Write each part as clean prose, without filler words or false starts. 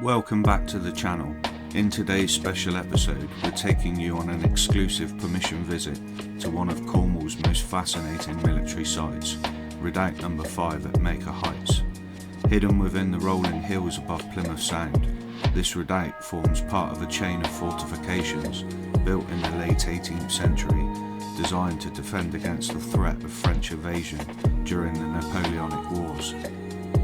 Welcome back to the channel. In today's special episode, we're taking you on an exclusive permission visit to one of Cornwall's most fascinating military sites, Redoubt No.5 at Maker Heights. Hidden within the rolling hills above Plymouth Sound, this redoubt forms part of a chain of fortifications built in the late 18th century, designed to defend against the threat of French invasion during the Napoleonic Wars.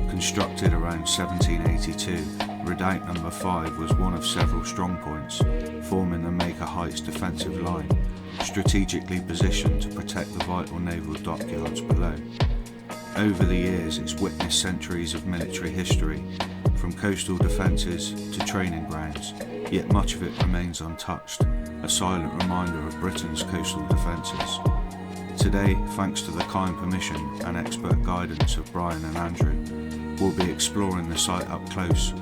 Constructed around 1782, Redoubt No.5 was one of several strongpoints, forming the Maker Heights defensive line, strategically positioned to protect the vital naval dockyards below. Over the years, it's witnessed centuries of military history, from coastal defences to training grounds, yet much of it remains untouched, a silent reminder of Britain's coastal defences. Today, thanks to the kind permission and expert guidance of Brian and Andrew, we'll be exploring the site up close,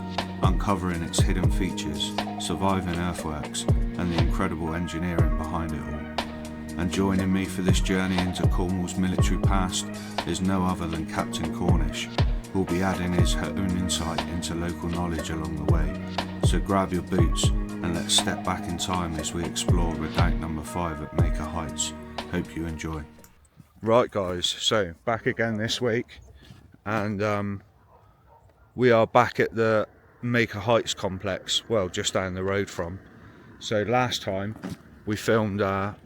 uncovering its hidden features, surviving earthworks, and the incredible engineering behind it all. And joining me for this journey into Cornwall's military past is no other than Captain Cornish, who'll be adding his own insight into local knowledge along the way. So grab your boots and let's step back in time as we explore Redoubt No.5 at Maker Heights. Hope you enjoy. Right guys, so back again this week, and we are back at the Maker Heights complex, well, just down the road from. So last time we filmed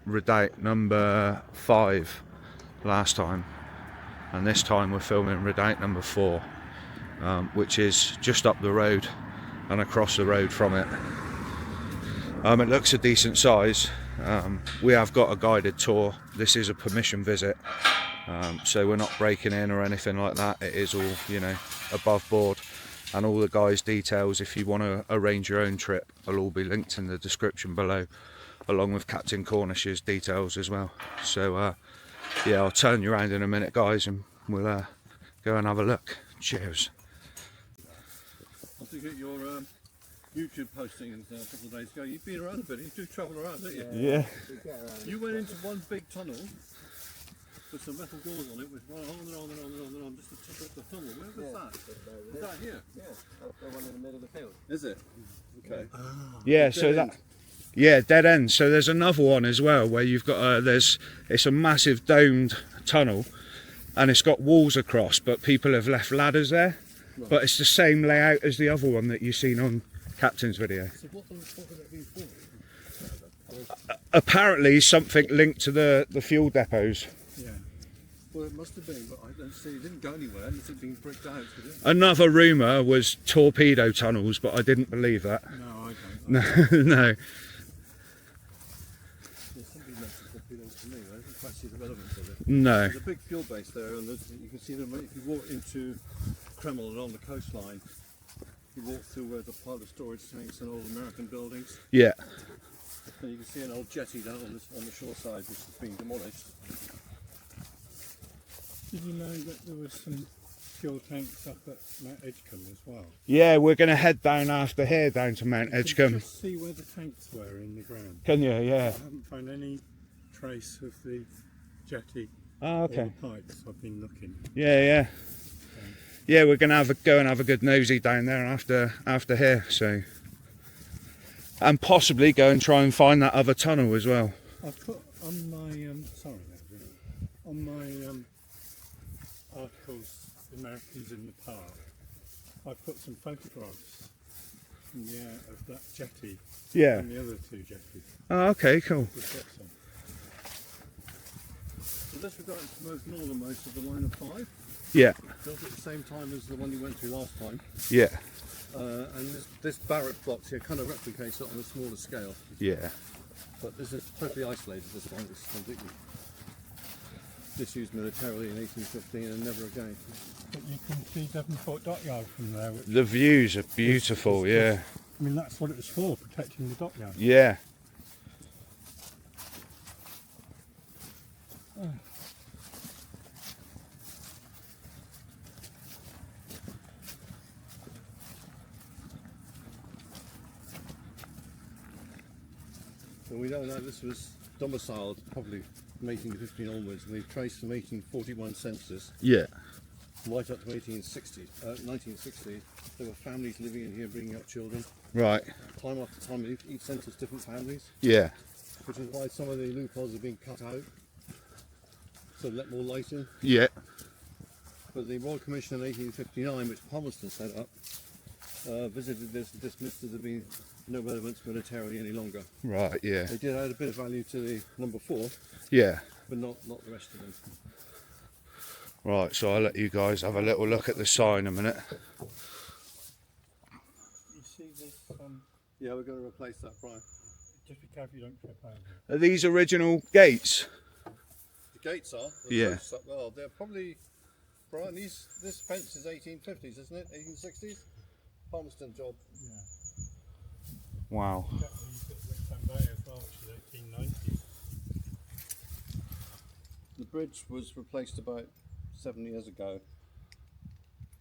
Redoubt No.5 last time, and this time we're filming Redoubt No.4, which is just up the road and across the road from it. It looks a decent size. We have got a guided tour. This is a permission visit, so we're not breaking in or anything like that. It is all, you know, above board, and all the guys' details, if you want to arrange your own trip, will all be linked in the description below, along with Captain Cornish's details as well. So yeah, I'll turn you around in a minute guys, and we'll go and have a look. Cheers. I think at your YouTube posting a couple of days ago, you've been around a bit. You do travel around, don't you? Yeah. You went into one big tunnel with some metal doors on it, with one on and on and on and on and on, just to top up the tunnel. Where was that? Is that here? Yeah, the one in the middle of the field. Is it? Okay. Yeah, so that, yeah, dead end. So there's another one as well where you've got it's a massive domed tunnel, and it's got walls across, but people have left ladders there. Right. But it's the same layout as the other one that you've seen on Captain's video. So what would that be for? Apparently something linked to the fuel depots. Yeah. Well, it must have been, but I don't see. It didn't go anywhere. It's being bricked out, did it? Another rumour was torpedo tunnels, but I didn't believe that. No, I don't. No, no. There's somebody mentioned torpedoes to me. I didn't quite see the relevance of it. No. There's a big fuel base there, and you can see them if you walk into Kreml and on the coastline. You walk through where the pile of storage tanks and old American buildings. Yeah. And you can see an old jetty down on the shore side, which has been demolished. Did you know that there was some fuel tanks up at Mount Edgecombe as well? Yeah, we're going to head down after here, down to Mount You can Edgecombe. just see where the tanks were in the ground. Can you? I Yeah. haven't found any trace of the jetty Oh, or okay. the pipes. I've been looking. Yeah, yeah. Yeah, we're going to go and have a good nosy down there after here, so. And possibly go and try and find that other tunnel as well. I've put on my articles, Americans in the Park, I put some photographs in the air of that jetty Yeah. and the other two jetties. Oh, okay, cool. We've got some. So this we've got the most northernmost of the line of 5. Yeah, Built at the same time as the one you went to last time. yeah, And this barrack blocks here kind of replicates it on a smaller scale. yeah. But this is totally isolated, this one. It's completely disused militarily in 1815 and never again. But you can see Devonport Dockyard from there. Which, The views are beautiful, yeah. I mean, that's what it was for, protecting the dockyard. Yeah. So we know that this was domiciled probably from 1815 onwards, and we've traced from 1841 census Yeah. right up to 1960, there were families living in here bringing up children. Right. Time after time, each centre's different families, Yeah. which is why some of the loopholes have been cut out, so let more light in. Yeah. But the Royal Commission in 1859, which Palmerston set up, visited this and dismissed as there being no relevance militarily any longer. Right. Yeah. They did add a bit of value to the number 4, Yeah. but not the rest of them. Right. So I'll let you guys have a little look at the sign a minute. You see this, Yeah, we're going to replace that, Brian. just be careful you don't trip over. Are these original gates? The gates are. The Yeah. posts up, well, they're probably, Brian, this fence is 1850s, isn't it? 1860s? Palmerston job. Yeah. Wow. Definitely you've got Wixham Bay as well, which is 1890. The bridge was replaced about 7 years ago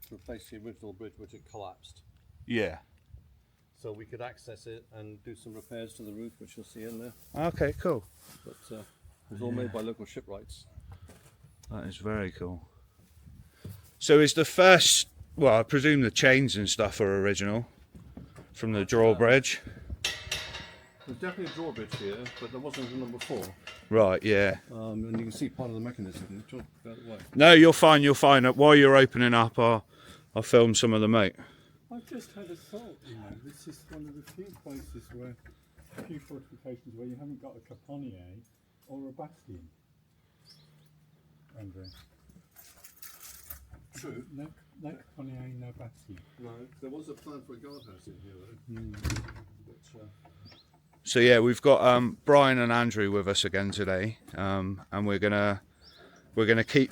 to replace the original bridge, which had collapsed. Yeah. So we could access it and do some repairs to the roof, which you'll see in there. Okay. Cool. But it was all made by local shipwrights. That is very cool. So is the first? Well, I presume the chains and stuff are original from the drawbridge. There's definitely a drawbridge here, but there wasn't a number 4. Right. Yeah. And you can see part of the mechanism. Talk about the way. No, you're fine. You're fine. While you're opening up, I'll film some of the mate. I've just had a thought, you know, this is one of the few places where, a few fortifications where you haven't got a caponnier or a bastion. Andrew. True. No caponnier, no bastion. No, there was a plan for a guardhouse in here, though. But, So yeah, we've got Brian and Andrew with us again today, and we're gonna keep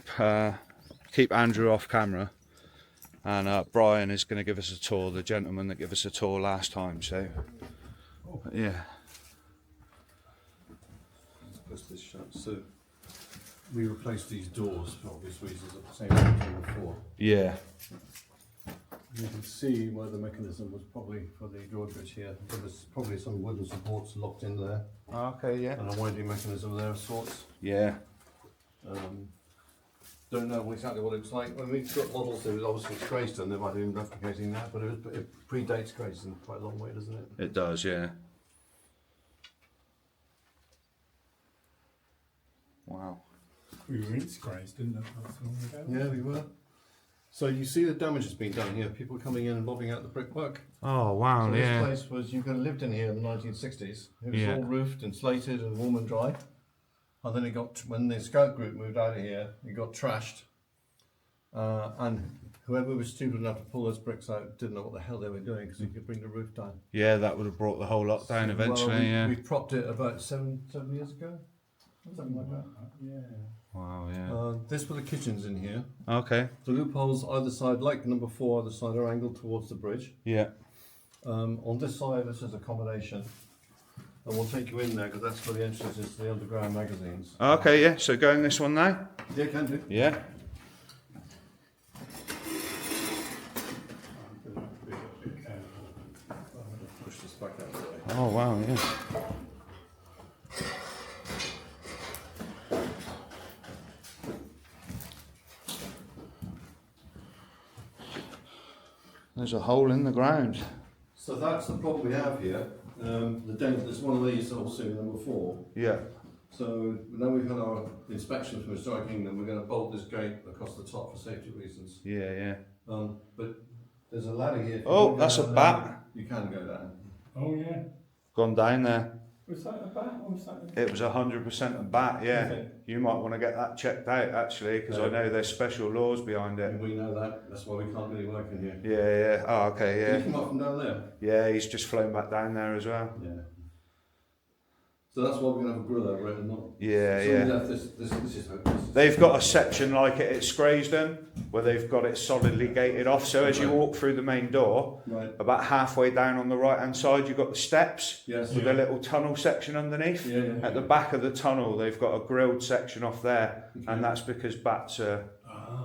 Andrew off camera, and Brian is gonna give us a tour. The gentleman that gave us a tour last time. So yeah. Push this shut. So we replaced these doors for obvious reasons at the same time as before. Yeah. You can see where the mechanism was probably for the drawbridge here. There was probably some wooden supports locked in there, Okay. Yeah. and a winding mechanism there of sorts. Yeah. Don't know exactly what it looks like. When we've got models, there was obviously Grayston, they might have been replicating that, but it predates Grayston quite a long way, doesn't it? It does. Yeah. Wow. We were in Scrays, didn't we, not so long ago? Yeah, we were. So you see the damage that's been done here. People coming in and lobbing out the brickwork. Oh wow. So Yeah. this place was, you could have lived in here in the 1960s. It was Yeah. all roofed and slated and warm and dry. And then it got, when the scout group moved out of here, it got trashed. And whoever was stupid enough to pull those bricks out didn't know what the hell they were doing, because you could bring the roof down. Yeah, that would have brought the whole lot down eventually. Well, Yeah. we propped it about seven years ago. Something like that. Yeah. Wow. Yeah. This were the kitchens in here. Okay. The loopholes either side, like number 4, either side are angled towards the bridge. Yeah. On this side, this is accommodation. And we'll take you in there because that's where the entrance is to the underground magazines. Okay. Yeah. So go in this one now. Yeah, can do. Yeah. Push this back out of the way. Oh wow. Yeah. There's a hole in the ground. So that's the problem we have here. The dent, there's one of these also number 4. Yeah. So now we've had our inspection from Historic Kingdom, we're going to bolt this gate across the top for safety reasons. Yeah. Yeah. But there's a ladder here. If you Oh, want to that's go a down bat. there, you can go down. Oh yeah. Gone down there. Was that a bat or was that a... It was 100% a bat. Yeah. Okay. You might want to get that checked out actually, because I know there's special laws behind it. And we know that, that's why we can't really work in here. Yeah. Yeah. Oh, okay. Can Yeah. you come up from down there? Yeah. He's just flown back down there as well. Yeah. So that's why we're going to have a grill over it and not... Yeah. So Yeah. this is hopeless. They've got a section like it at Scraysden where they've got it solidly gated off. So as you walk through the main door, Right. about halfway down on the right hand side, you've got the steps Yes. with a little tunnel section underneath. Yeah, yeah. At the back of the tunnel, they've got a grilled section off there, and that's because bats are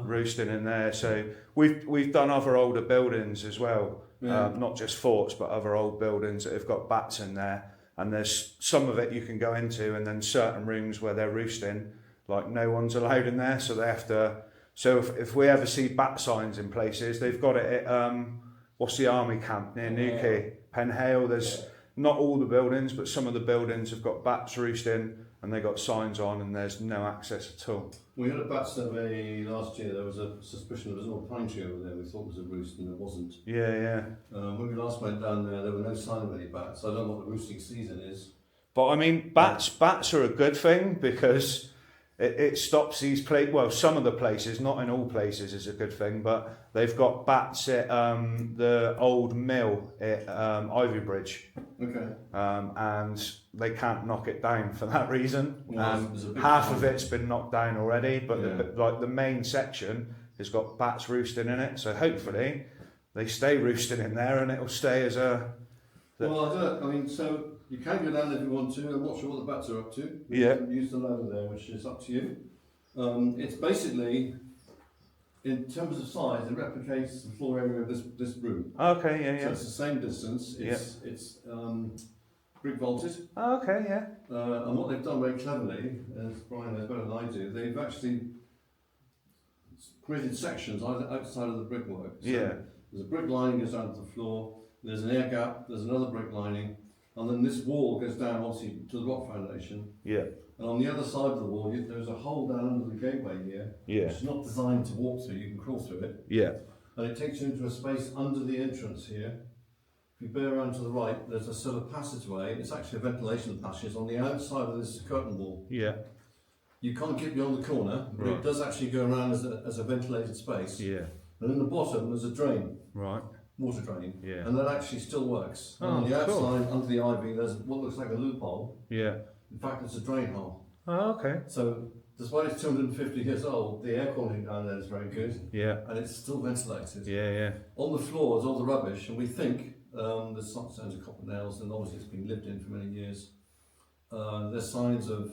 roosting in there. So we've done other older buildings as well, Yeah. not just forts, but other old buildings that have got bats in there. And there's some of it you can go into, and then certain rooms where they're roosting, like no one's allowed in there, so they have to So if we ever see bat signs in places, they've got it at, what's the army camp near Newquay? Penhale, there's not all the buildings, but some of the buildings have got bats roosting and they got signs on and there's no access at all. We had a bat survey last year. There was a suspicion there was an old pine tree over there. We thought it was a roost and it wasn't. Yeah. When we last went down there were no sign of any bats. I don't know what the roosting season is. But I mean, bats are a good thing because it stops these places. Well, some of the places, not in all places, is a good thing. But they've got bats at the old mill at Ivy Bridge. Okay. And they can't knock it down for that reason. Well, Half of it's been knocked down already, but the main section has got bats roosting in it. So hopefully they stay roosting in there, and it'll stay as a. Well, I don't. I mean, so you can go down if you want to. I'm not sure what the bats are up to. You can use the ladder there, which is up to you. It's basically, in terms of size, it replicates the floor area of this room. Okay, So it's the same distance. It's brick vaulted. Okay, yeah. And what they've done very cleverly, as Brian knows better than I do, they've actually created sections either outside of the brickwork. So there's a brick lining goes down to the floor. There's an air gap. There's another brick lining. And then this wall goes down, obviously, to the rock foundation. Yeah. And on the other side of the wall, there's a hole down under the gateway here, which is not designed to walk through. You can crawl through it. Yeah. And it takes you into a space under the entrance here. If you bear around to the right, there's a sort of passageway. It's actually a ventilation passage on the outside of this curtain wall. Yeah. You can't get beyond the corner, but it does actually go around as a ventilated space. Yeah. And in the bottom, there's a drain. Right. Water drain, and that actually still works. And on the outside, under the ivy, there's what looks like a loophole. Yeah. In fact, it's a drain hole. Oh, okay. So, despite it's 250 years old, the air quality down there is very good. Yeah. And it's still ventilated. Yeah. On the floor is all the rubbish, and we think there's some signs of copper nails, and obviously it's been lived in for many years. There's signs of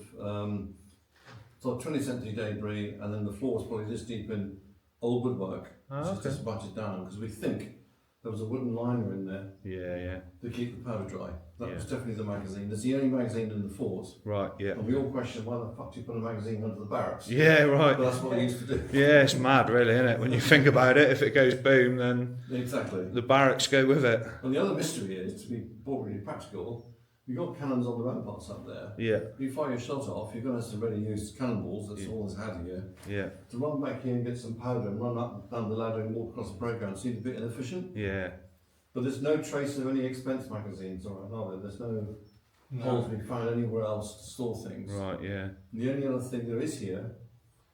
sort of 20th century debris, and then the floor is probably this deep in old woodwork, which is just battered down, because we think there was a wooden liner in there to keep the powder dry. That was definitely the magazine. There's the only magazine in the fort. Right, And we all question why the fuck do you put a magazine under the barracks? Yeah, right. But that's what we used to do. Yeah, it's mad really, isn't it? When you think about it, if it goes boom, then the barracks go with it. And the other mystery is, to be boringly practical, you've got cannons on the ramparts up there. Yeah. If you fire your shot off, you're going to have some ready-used cannonballs, that's all that's had here. Yeah. To run back here and get some powder and run up down the ladder and walk across the playground seems a bit inefficient. Yeah. But there's no trace of any expense magazines, are there? There's no holes being found anywhere else to store things. Right, yeah. And the only other thing there is here,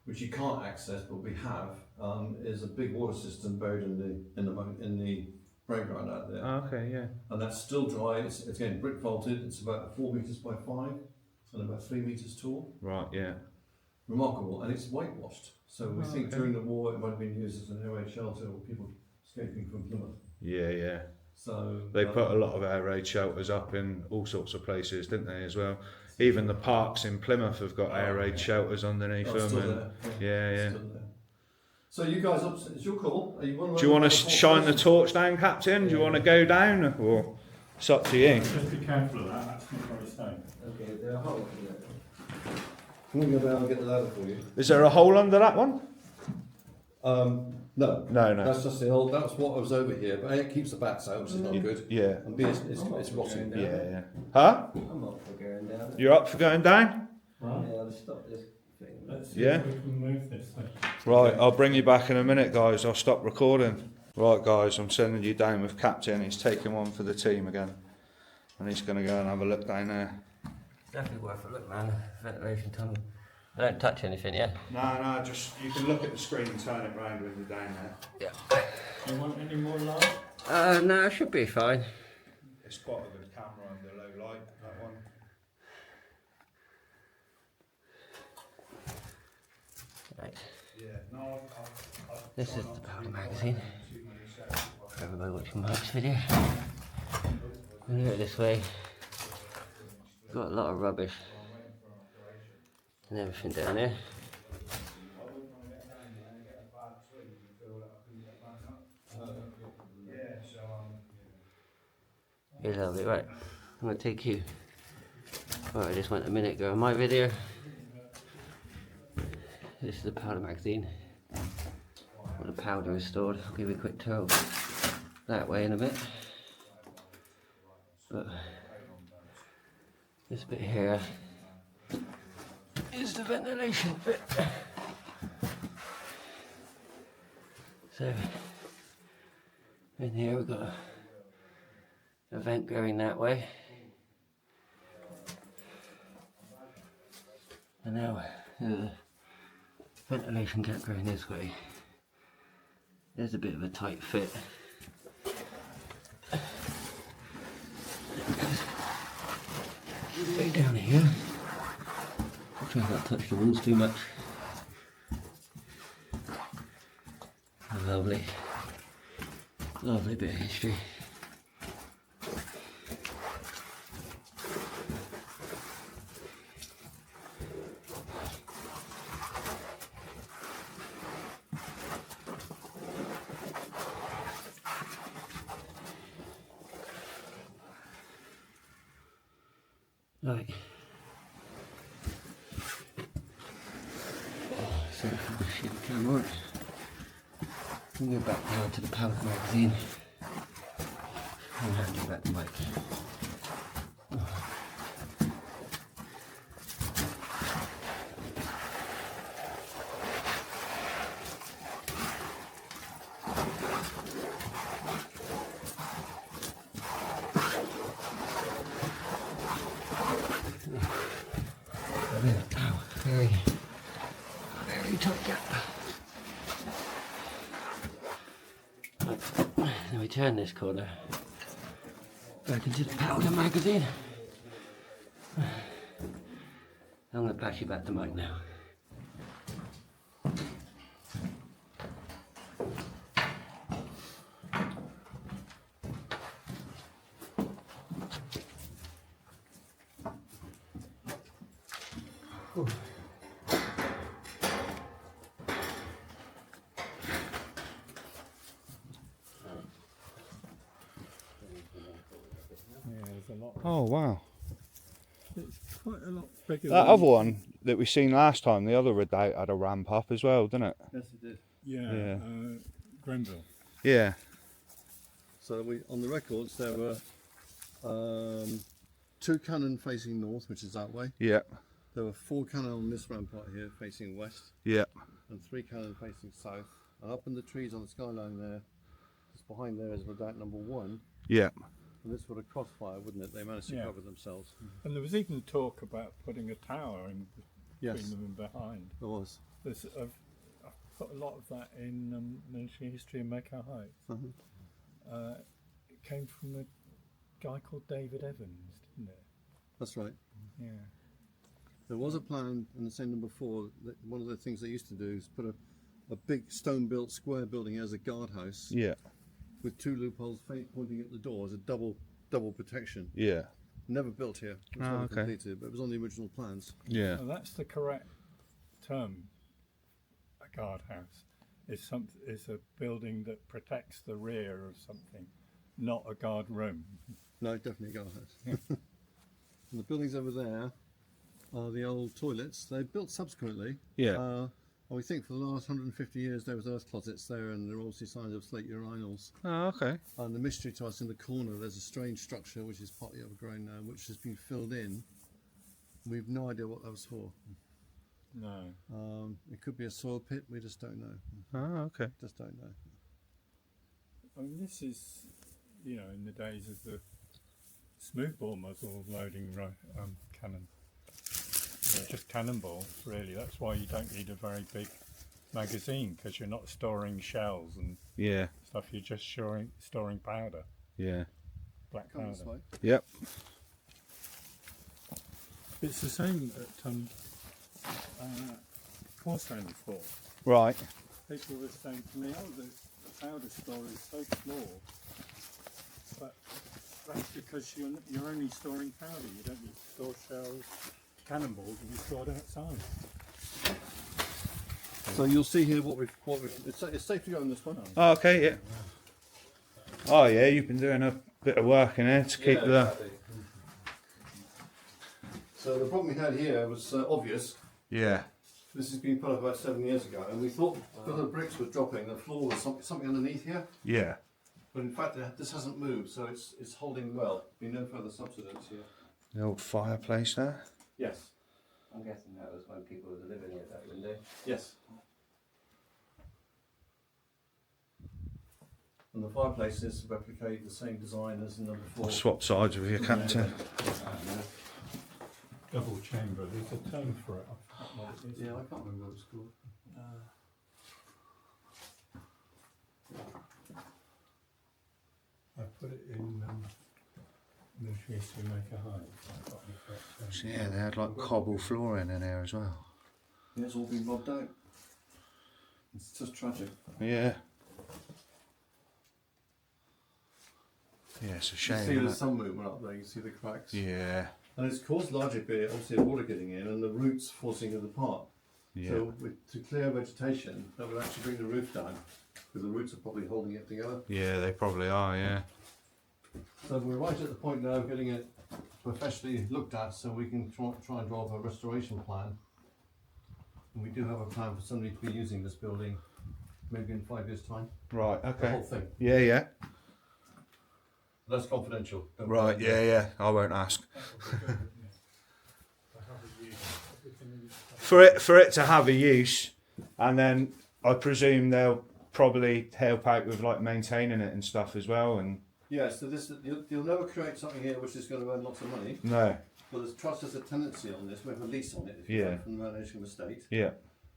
which you can't access, but we have, is a big water system buried in the playground out there. Okay, yeah. And that's still dry. It's again brick vaulted. It's about 4 meters by 5 and about 3 meters tall. Right, yeah. Remarkable, and it's whitewashed. So we think during the war it might have been used as an air raid shelter or people escaping from Plymouth. Yeah. So they put a lot of air raid shelters up in all sorts of places, didn't they, as well? Even the parks in Plymouth have got air raid shelters underneath them. Still there. Yeah. Still there. So you guys, it's your call. Do you want to shine the torch down, Captain? Do you want to go down, or it's up to you? Just be careful of that. That's not very stone. Okay, there are holes in it. Can we go down and get the ladder for you? Is there a hole under that one? No. That's just the old. That's what was over here. But A, it keeps the bats out, which is not good. Yeah. And B, it's rotting. Yeah. Huh? I'm up for going down. You're up for going down? Right. Yeah, I'll stop this. Let's see if we can move this thing. Right, I'll bring you back in a minute, guys. I'll stop recording. Right, guys, I'm sending you down with Captain. He's taking one for the team again. And he's going to go and have a look down there. Definitely worth a look, man. Ventilation tunnel. I don't touch anything, yeah? No, just you can look at the screen and turn it round when you're down there. Yeah. Do you want any more light? No, it should be fine. It's quite a good camera under low light, that one. Right. Yeah, no, This is the powder magazine. For everybody watching Mike's video. Look at it this way. Got a lot of rubbish and everything down there. Yeah, lovely. Right, I'm going to take you. Right, I just went a minute ago on my video. This is the powder magazine. powder is stored. I'll give you a quick tour that way in a bit. But this bit here is the ventilation bit. So in here we've got a vent going that way. And now the ventilation gap going this way. There's a bit of a tight fit. Way down here. I'll try not to touch the walls too much. A lovely bit of history. Right. So if I shift the camera, we'll go back down to the powder magazine and hand you back the mic. Very tight gap. Right, then we turn this corner back into the powder magazine. I'm going to pass you back the mic now. Yeah, there's a lot. Oh wow. It's quite a lot bigger. That than- other one that we seen last time, the other Redoubt had a ramp up as well, didn't it? Yes, it did. Yeah, Yeah. Grenville. Yeah. So on the records there were 2 cannon facing north, which is that way. Yeah. There were 4 cannon on this rampart here facing west, Yeah. and 3 cannon facing south. And up in the trees on the skyline there, just behind there is Redoubt No.1. Yeah. And this would have crossfire, wouldn't it? They managed to Yeah. cover themselves. And there was even talk about putting a tower in between Yes. them and behind. There was. I've put a lot of that in military history and Mecca Heights. It came from a guy called David Evans, didn't it? That's right. Yeah. There was a plan in the same number 4. That one of the things they used to do is put a big stone-built square building as a guardhouse Yeah. with 2 loopholes pointing at the door as a double protection. Yeah. Never built here. It was Oh, never okay. completed, but it was on the original plans. Yeah. Well, that's the correct term. A guardhouse is a building that protects the rear of something, not a guard room. No, definitely a guardhouse. And the buildings over there are the old toilets. They're built subsequently. Yeah. And we think for the last 150 years there was earth closets there, and there are obviously signs of slate urinals. Oh, okay. And the mystery to us in the corner, there's a strange structure which is partly overgrown now, which has been filled in. We've no idea what that was for. No. It could be a soil pit. We just don't know. Oh, okay. Just don't know. I mean, this is, in the days of the smoothbore muzzle loading cannon. Just cannonballs, really. That's why you don't need a very big magazine, because you're not storing shells and Yeah. stuff. You're just storing powder, Yeah. black Come this powder. way. Yep. It's the same at Corstone Fort. Right. People were saying to me, "Oh, the powder store is so small," but that's because you're only storing powder. You don't need to store shells. Cannonballs will be stored outside. So you'll see here what we've it's safe to go on this one. Oh, okay, yeah. Oh, yeah, you've been doing a bit of work in here to keep the... So the problem we had here was obvious. Yeah. This has been put up about 7 years ago, and we thought because the bricks were dropping, the floor was something underneath here. Yeah. But in fact, this hasn't moved, so it's holding well. Been no further subsidence here. The old fireplace there. Yes. I'm guessing that was when people were living here, that window. Yes. And the fireplaces replicate the same design as number 4. I'll swap sides with you, Captain. Double chamber, there's a term for it. I forgot what it is. Yeah, I can't remember what it's called. I put it in military history make a hide. I've got the correct term. So yeah, they had like cobble flooring in there as well. Yeah, it's all been mobbed out. It's just tragic. Yeah. Yeah, it's a You shame. see Isn't there's it? some movement up there, you see the cracks. Yeah. And it's caused largely by obviously the water getting in and the roots forcing it apart. Yeah. So to clear vegetation, that would actually bring the roof down, because the roots are probably holding it together. Yeah, they probably are. Yeah. So we're right at the point now of getting it professionally looked at, so we can try and draw up a restoration plan. And we do have a plan for somebody to be using this building, maybe in 5 years' time. Right. The Okay. whole thing. Yeah. Yeah. That's confidential. Don't Right. worry. Yeah. Yeah. I won't ask. I haven't used everything. For it to have a use, and then I presume they'll probably help out with like maintaining it and stuff as well. And Yeah, so you'll never create something here which is going to earn lots of money. no. But there's trust as a tenancy on this. We have a lease on it if you Yeah. rent from the management estate. Yeah.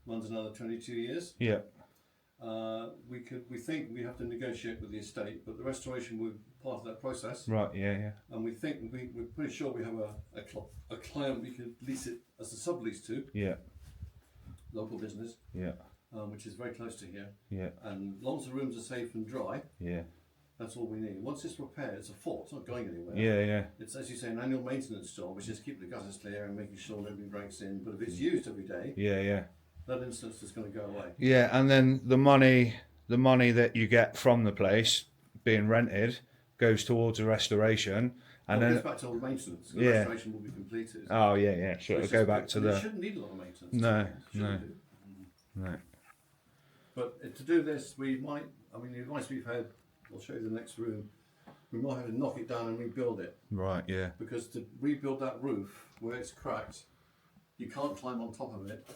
Runs another 22 years. Yeah. We think we have to negotiate with the estate, but the restoration will be part of that process. Right. Yeah. Yeah. And we think we're pretty sure we have a client we could lease it as a sublease to, Yeah. local business, Yeah. which is very close to here. Yeah. And as long as the rooms are safe and dry, Yeah. that's all we need. Once it's repaired, it's a fort. It's not going anywhere. Yeah. Yeah. It's, as you say, an annual maintenance job, which is keeping the gutters clear and making sure nobody breaks in. But if it's used every day, Yeah. Yeah. that instance is going to go away. Yeah, and then the money that you get from the place being rented goes towards the restoration, and It then goes back to all the maintenance. The Yeah. restoration will be completed. oh yeah, yeah, so it'll Which go is back good, to and it the shouldn't need a lot of maintenance. No, It shouldn't no. do. no. But to do this, we might. I mean, the advice we've had. I'll show you the next room. We might have to knock it down and rebuild it, Right, yeah, because to rebuild that roof where it's cracked, you can't climb on top of it,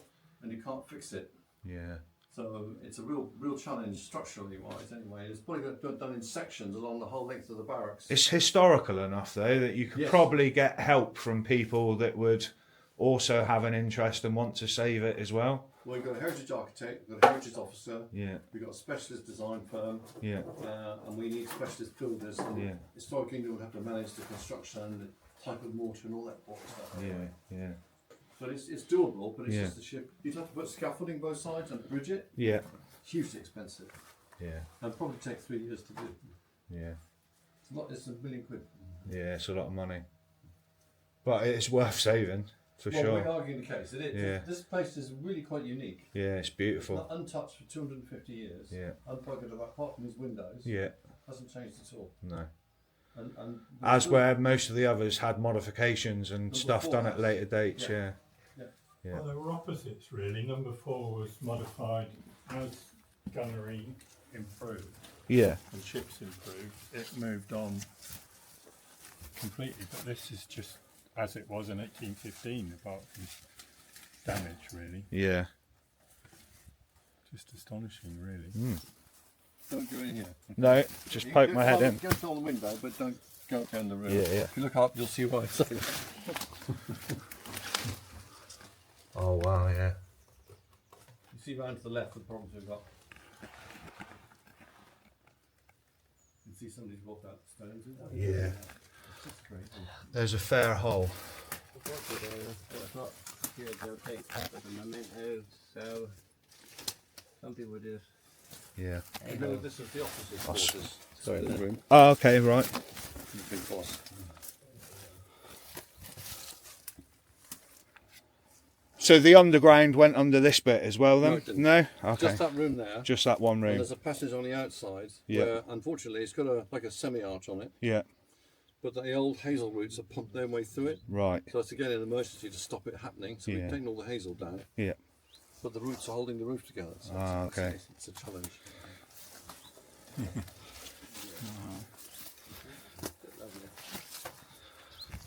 and you can't fix it. yeah, So it's a real challenge structurally wise. Anyway, it's probably got to be done in sections along the whole length of the barracks. it's historical enough though that you could Yes. probably get help from people that would also have an interest and want to save it as well. We've got a heritage architect, we've got a heritage officer, Yeah, we've got a specialist design firm, yeah, and we need specialist builders. And Yeah. Historic England would have to manage the construction and the type of mortar and all that stuff. yeah, yeah, But it's doable, but it's Yeah. just a ship. You'd have to put scaffolding both sides and bridge it. yeah, Hugely expensive, yeah, and probably take 3 years to do. yeah, It's £1 million. yeah. It's a lot of money, but it's worth saving for Well, sure. we're arguing the case. It is. Yeah. This place is really quite unique. Yeah, it's It's beautiful. not untouched for 250 years. Yeah. Unplugged apart from these windows. Yeah, Hasn't changed at all. no. And As still- where most of the others had modifications and Number stuff 4 done at has. later dates. Yeah. Yeah, Yeah. Yeah. Well, they were opposites really. Number 4 was modified as gunnery improved yeah, and ships improved. It moved on completely, but this is just as it was in 1815, apart from damage really. yeah. Just astonishing really. Don't go in here. No, just poke my head in. Go down the window, but don't go down the room. Yeah, yeah. If you look up, you'll see what I say. Oh wow, yeah. You see round to the left, the problems we've got. You can see somebody's walked out the stones. Yeah. That's great. There's a fair hole. It's not here, they'll take part of the memento, so some people just. Yeah. No, this is the officers' quarters. Sorry, the room. Oh, okay, right. Big boss. So the underground went under this bit as well then? No, it didn't. No? Okay. Just that room there. Just that one And room. there's a passage on the outside Yeah. where, unfortunately, it's got a semi-arch on it, Yeah. but the old hazel roots have pumped their way through it. Right. So it's again an emergency to stop it happening. So Yeah. we've taken all the hazel down. Yeah. But the roots are holding the roof together. So Okay. It's a challenge.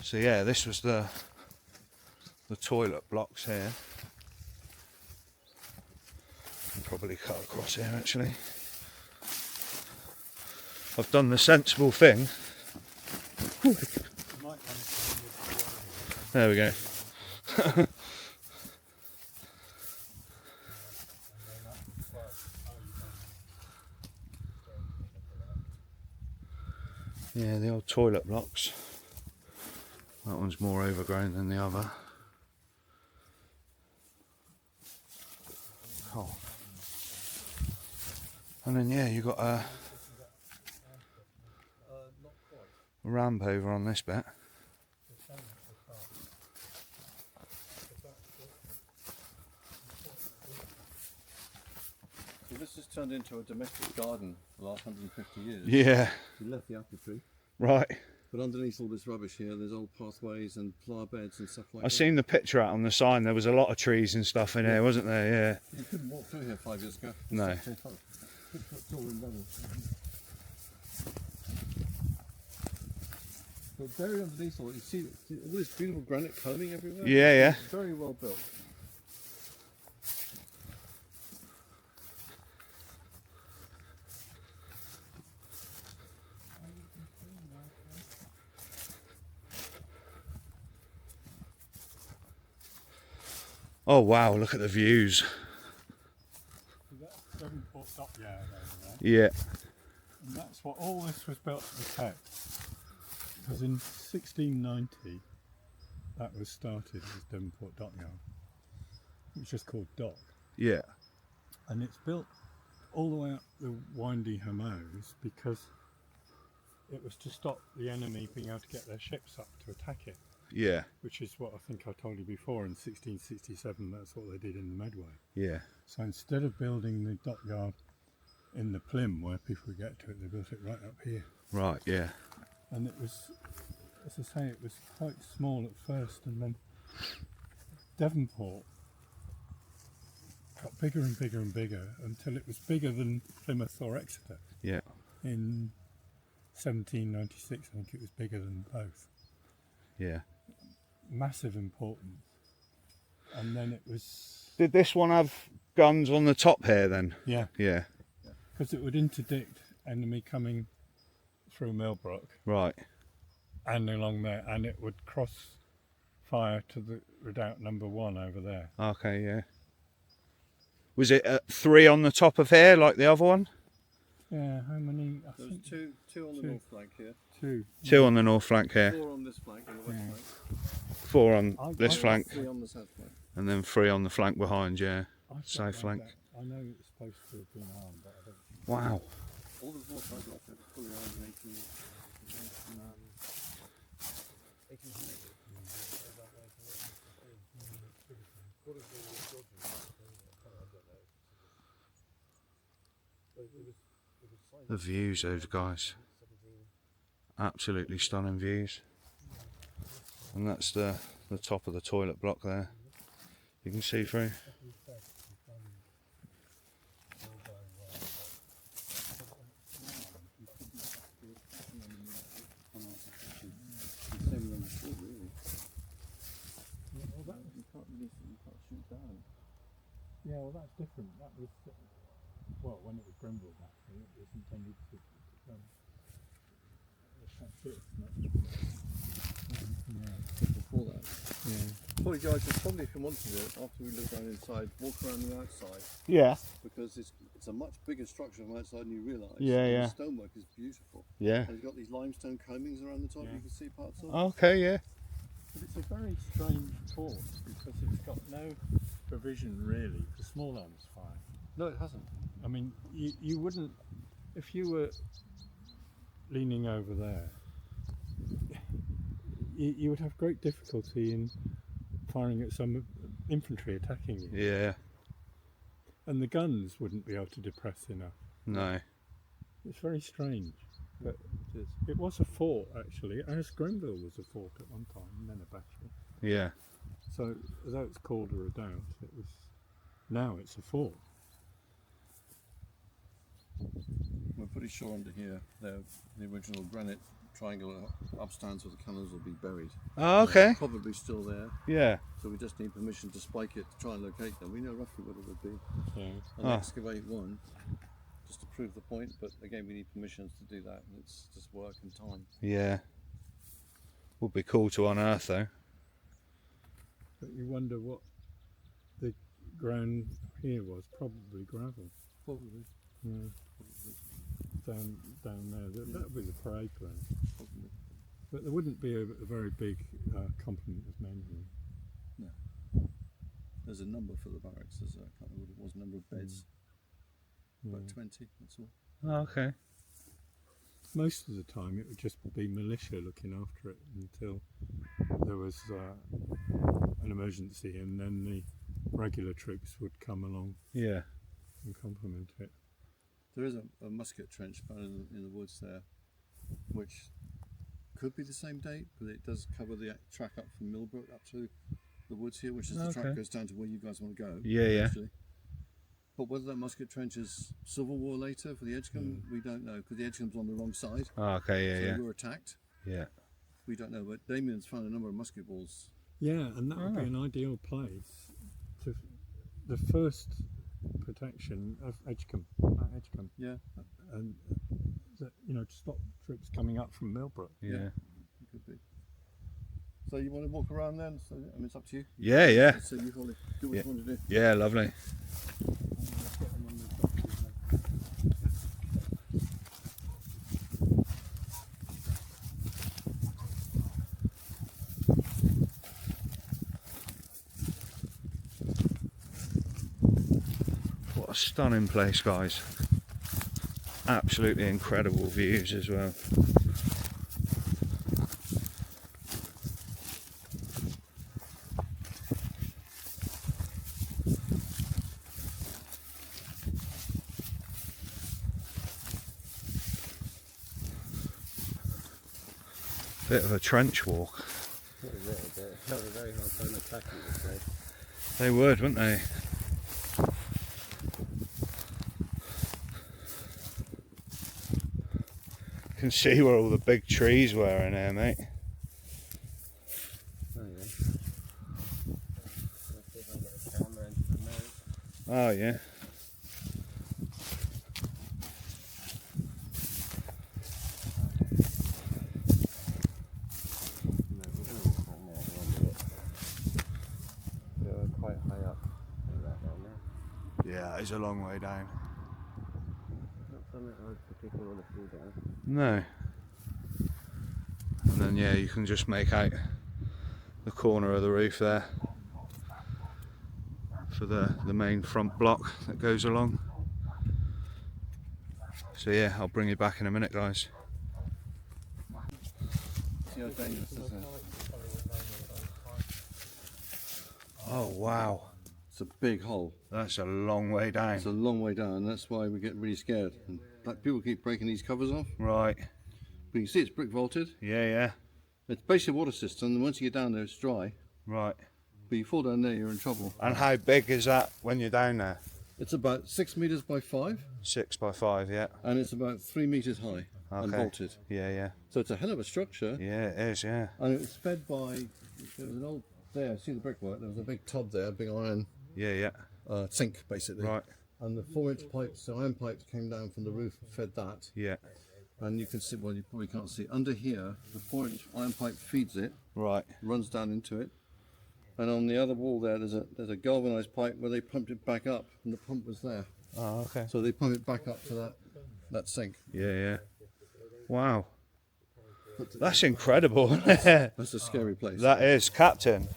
So yeah, this was the toilet blocks here. I'll probably cut across here actually. I've done the sensible thing. There we go. Yeah, the old toilet blocks. That one's more overgrown than the other. Oh. And then yeah, you got a ramp over on this bit. So this has turned into a domestic garden for the last 150 years. Yeah, We left the apple tree. right. But underneath all this rubbish here, there's old pathways and flower beds and stuff like I that. seen the picture out on the sign. There was a lot of trees and stuff in here, wasn't there? Yeah. You couldn't walk through here 5 years ago. No. It's all in rubbish. But buried underneath all, you see all this beautiful granite combing everywhere? Yeah, yeah. It's very well built. Oh wow, look at the views. That's Devonport Dockyard over there. Yeah. And that's what all this was built to protect. Because in 1690, that was started as Devonport Dockyard, which is called Dock. Yeah. And it's built all the way up the windy Hamows because it was to stop the enemy being able to get their ships up to attack it, Yeah. which is what I think I told you before. In 1667, that's what they did in the Medway. Yeah. So instead of building the dockyard in the Plym where people would get to it, they built it right up here. Right. Yeah. And it was, as I say, it was quite small at first, and then Devonport got bigger and bigger and bigger until it was bigger than Plymouth or Exeter. Yeah. In 1796, I think it was bigger than both. Yeah. Massive importance. And then it was, Did this one have guns on the top here then? yeah, Yeah. because it would interdict enemy coming through Millbrook Right. and along there, and it would cross fire to the Redoubt No.1 over there. Okay. Yeah. Was it 3 on the top of here like the other one? Yeah, how many? I There's think two on the two. north flank here, 2. 2 on the north flank here, 4 on this flank and the west Yeah. flank, 4 on I- this I- flank, 3 on the south flank. and then 3 on the flank behind. Yeah. I've got Side that flank. back. I know it's supposed to have been armed, but I don't. Wow. All the north flank are fully armed in 18 years. The views, those guys. Absolutely stunning views. And that's the top of the toilet block there. You can see through. Yeah, well, that's different. That was, well, when it was Grimble, actually, it was intended to. That's it. Before that. Yeah. Probably guys, probably if you wanted it, after we look around inside, walk around the outside, Yeah. because it's a much bigger structure from outside than you realise. Yeah, And yeah. The stonework is beautiful. Yeah. And it's got these limestone combings around the top, Yeah. you can see parts of. Okay. Yeah. But it's a very strange fort because it's got no provision really for small arms fire. No, it hasn't. I mean, you wouldn't, if you were leaning over there, you would have great difficulty in firing at some infantry attacking you. Yeah. And the guns wouldn't be able to depress enough. No. It's very strange. But it was a fort actually, as Grenville was a fort at one time, and then a battery. Yeah. So, although it's called a redoubt, it was Now it's a fort. We're pretty sure under here, the original granite triangle upstands where the cannons will be buried. Oh, okay. Probably still there. Yeah. So we just need permission to spike it to try and locate them. We know roughly what it would be. Yeah. And Ah. excavate one just to prove the point, but again we need permissions to do that, and it's just work and time. Yeah. Would be cool to unearth though. But you wonder what the ground here was. Probably gravel. Probably. Yeah. Down there. That would be the parade ground. Probably. But there wouldn't be a very big complement of men here. No. There's a number for the barracks. I can't remember what it was. Number of beds. About 20. That's all. Oh, okay. Most of the time it would just be militia looking after it until there was an emergency, and then the regular troops would come along Yeah. and complement it. There is a musket trench found in the woods there, which could be the same date, but it does cover the track up from Millbrook up to the woods here, which is the track goes down to where you guys want to go. Yeah, actually. Yeah. But whether that musket trench is Civil War later for the Edgecombe, we don't know, because the Edgecomb's on the wrong side. Oh, okay, yeah, So yeah. we were attacked. Yeah. We don't know, but Damien's found a number of musket balls. Yeah, and that would be an ideal place to the first protection of Edgecombe. Yeah. And to stop troops coming up from Millbrook. Yeah. It could be. So you want to walk around then? So, I mean, it's up to you. Yeah, yeah. So you want to do what you want to do. Yeah, lovely. What a stunning place, guys. Absolutely incredible views as well. Bit of a trench walk. A little bit. Have a very hard time attacking this place. They would, wouldn't they? Can see where all the big trees were in here, mate. Oh yeah. Let's see if I can get the camera into the nose. Oh yeah. No, we don't want to find out the end of it. We're quite high up in that down there. Yeah, it's a long way down. Not something I would particularly want to see down. No. And then yeah, you can just make out the corner of the roof there for the main front block that goes along. So yeah, I'll bring you back in a minute, guys. See how dangerous this is. Oh wow, It's a big hole. that's a long way down. It's a long way down, and that's why we get really scared. And like, people keep breaking these covers off. Right. But you can see it's brick vaulted. Yeah, yeah. It's basically a water system, and once you get down there, it's dry. Right. But you fall down there, you're in trouble. And how big is that when you're down there? It's about 6 meters by 5, 6 by 5, yeah. and it's about 3 meters high and Okay. vaulted. Yeah, yeah. So it's a hell of a structure. Yeah, it is, yeah. And it was fed by, there was an old, there, see the brickwork, there was a big tub there, a big iron Yeah, yeah. sink basically. Right. And the 4-inch pipes, the iron pipes came down from the roof and fed that. Yeah. And you can see, well, you probably can't see, under here, the 4-inch iron pipe feeds it, Right. runs down into it. And on the other wall there, there's a galvanized pipe where they pumped it back up, and the pump was there. Oh, okay. So they pump it back up to that sink. Yeah, yeah. Wow. That's incredible, isn't it? That's a scary place. That is. Captain.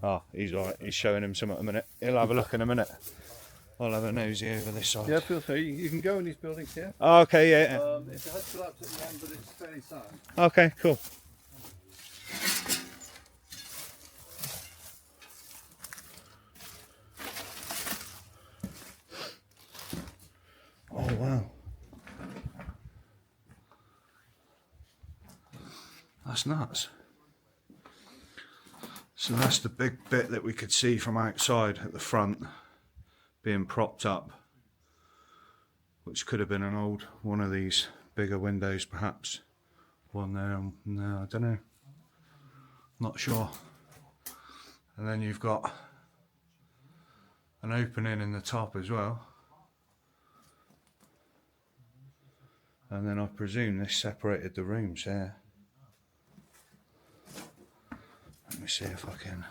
Oh, he's alright. He's showing him some at a minute. He'll have a look in a minute. I'll have a nosy over this side. Yeah, feel free. You can go in these buildings here. Oh, okay, yeah. It's a hut collapse at the end, but it's fairly sound. Okay, cool. Oh, wow. That's nuts. So that's the big bit that we could see from outside at the front. being propped up, which could have been an old one of these bigger windows, perhaps. One there, no, I don't know, not sure. And then you've got an opening in the top as well. And then I presume this separated the rooms here. Let me see if I can.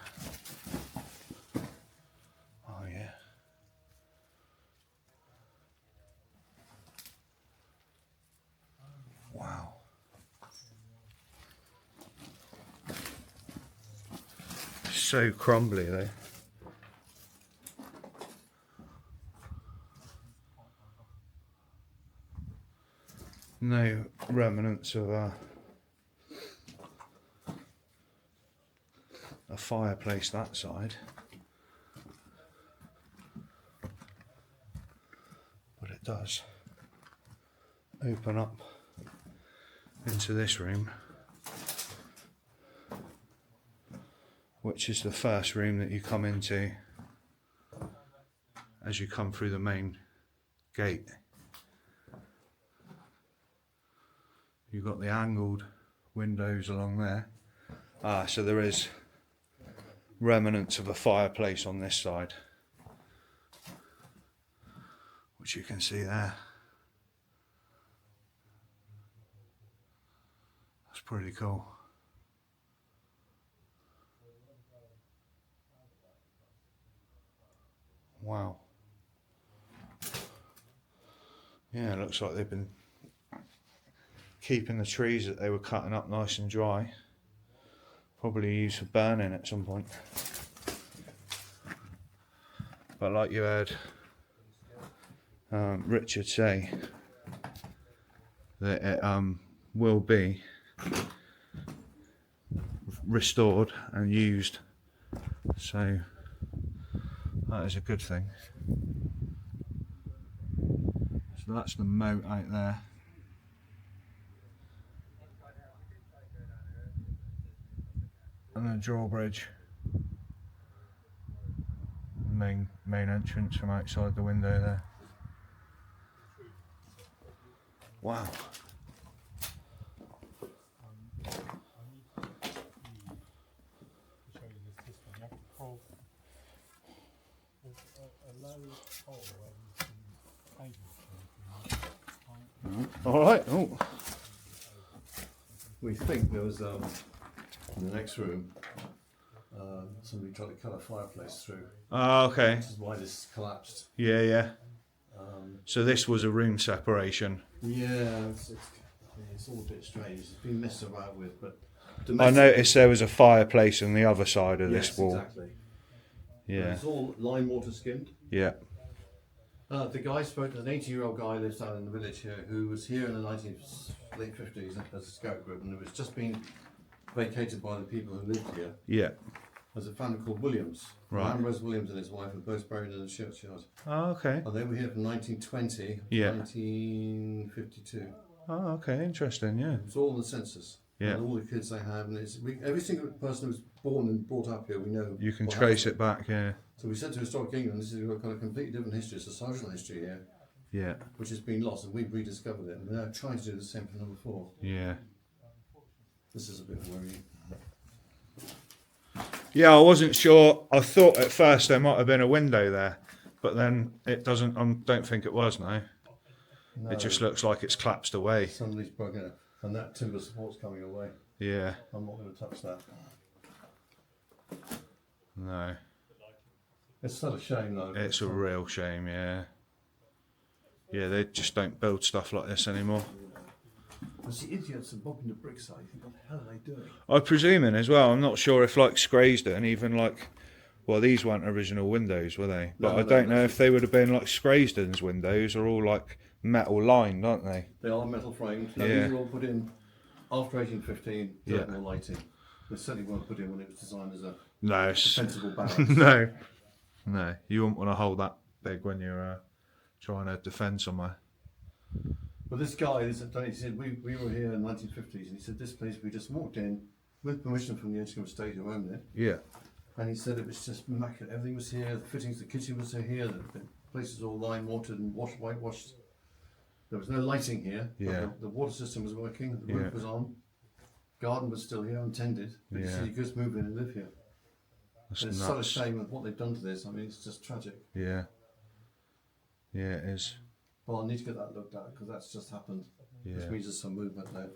Oh yeah. Wow. So crumbly though. No remnants of a fireplace that side, but it does open up into this room, which is the first room that you come into as you come through the main gate. You've got the angled windows along there. So there is remnants of a fireplace on this side, which you can see there. That's pretty cool. Wow. Yeah, it looks like they've been keeping the trees that they were cutting up nice and dry. Probably used for burning at some point. But like you heard Richard say, that it will be restored and used, so that is a good thing. So that's the moat out there. And the drawbridge, main entrance from outside the window there. Wow. All right. Oh. We think there was in the next room somebody tried to cut a fireplace through. Oh, okay. This is why this collapsed. Yeah, yeah. So this was a room separation. Yeah, it's all a bit strange. It's been messed about with, but I noticed there was a fireplace on the other side of this wall. Exactly. Yeah. It's all lime water skinned. Yeah. The guy spoke to an 80-year-old guy who lives down in the village here, who was here in the late 50s as a scout group, and it was just been vacated by the people who lived here. Yeah. There's a family called Williams. Right. Ambrose Williams and his wife were both buried in the churchyard. Oh, okay. And they were here from 1920 to Yeah. 1952. Oh, okay. Interesting. Yeah. It's all in the census. Yeah. And all the kids they have, and every single person who was born and brought up here, we know. You can what trace happened. it back. Yeah. So we said to Historic England, this is got a completely different history. It's a social history here, Yeah. which has been lost, and we've rediscovered it. And we're now trying to do the same for number 4. Yeah. This is a bit worrying. Yeah, I wasn't sure. I thought at first there might have been a window there, but then it doesn't. I don't think it was now. No, It just looks like it's collapsed away. somebody's broken it, and that timber support's coming away. Yeah. I'm not going to touch that. No. It's such a shame, though. It's a real shame. Yeah. Yeah, they just don't build stuff like this anymore. Because the idiots are bobbing the bricks out. You think, what the hell are they doing? I'm presuming as well. I'm not sure if like Scraysden, even like, well, these weren't original windows, were they? But I don't know if they would have been like Scraysden's windows, are all like metal lined, aren't they? They are metal framed. Now, Yeah. these were all put in after 1815. Yeah. More lighting. They certainly weren't put in when it was designed as a No, defensible barracks. no, you wouldn't want to hold that big when you're trying to defend somewhere. But this guy, he said, we were here in the 1950s, and he said, this place, we just walked in with permission from the Edgecombe estate who owned it. Yeah, And he said it was just immaculate. Everything was here, the fittings, the kitchen was here, the place was all lime watered and whitewashed. There was no lighting here. But Yeah. The water system was working. The roof Yeah. was on. Garden was still here, untended. But Yeah. you just move in and live here. That's And it's nuts. such a shame of what they've done to this. I mean, it's just tragic. Yeah. Yeah, it is. Well, I need to get that looked at because that's just happened. Yeah. Which means there's some movement now.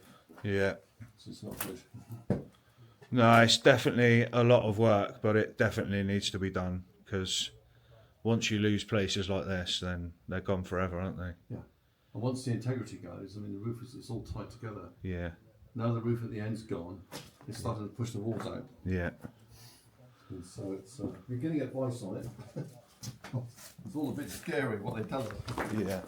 Yeah. So it's not good. No, it's definitely a lot of work, but it definitely needs to be done because once you lose places like this, then they're gone forever, aren't they? Yeah. And once the integrity goes, I mean, the roof it's all tied together. Yeah. Now the roof at the end's gone. It's starting to push the walls out. Yeah. And so it's, we're getting advice on it. It's all a bit scary what they tell us. Yeah.